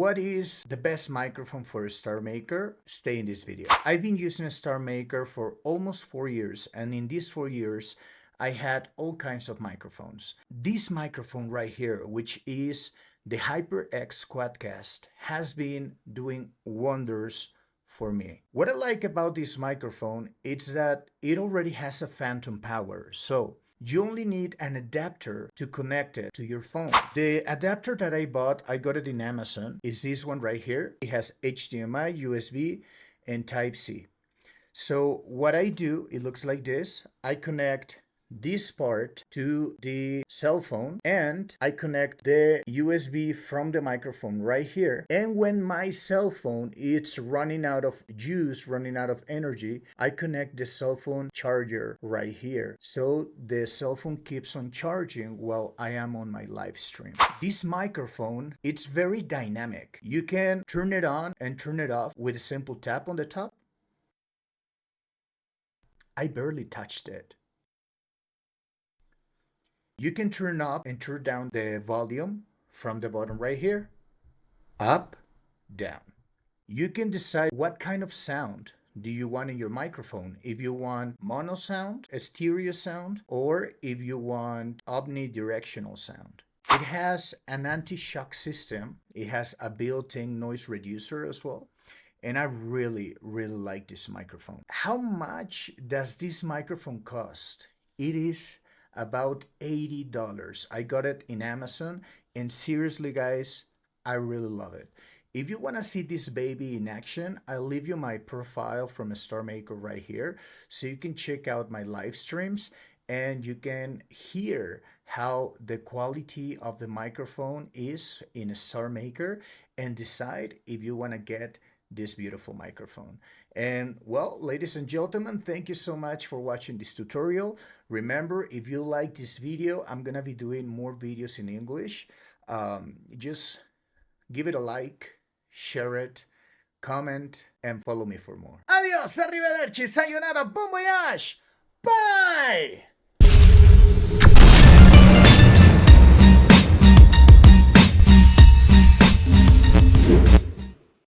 What is the best microphone for a StarMaker? Stay in this video. I've been using a StarMaker for almost 4 years, and in these 4 years, I had all kinds of microphones. This microphone right here, which is the HyperX Quadcast, has been doing wonders for me. What I like about this microphone is that it already has a phantom power, so you only need an adapter to connect it to your phone. The adapter that I bought, I got it in Amazon, is this one right here. It has HDMI, USB, and Type-C. So what I do, it looks like this. I connect this part to the cell phone and I connect the USB from the microphone right here. And when my cell phone is running out of juice, running out of energy, I connect the cell phone charger right here. So the cell phone keeps on charging while I am on my live stream. This microphone, it's very dynamic. You can turn it on and turn it off with a simple tap on the top. I barely touched it. You can turn up and turn down the volume from the bottom right here, up, down. You can decide what kind of sound do you want in your microphone. If you want mono sound, a stereo sound, or if you want omnidirectional sound. It has an anti-shock system. It has a built-in noise reducer as well. And I really like this microphone. How much does this microphone cost? It is about $80. I got it in Amazon, and seriously guys, I really love it. If you want to see this baby in action, I'll leave you my profile from a StarMaker right here, so you can check out my live streams and you can hear how the quality of the microphone is in a StarMaker and decide if you want to get this beautiful microphone. And well, ladies and gentlemen, thank you so much for watching this tutorial. Remember, if you like this video, I'm gonna be doing more videos in English. Just give it a like, share it, comment, and follow me for more. Adios, arrivederci, sayonara, bon voyage, bye!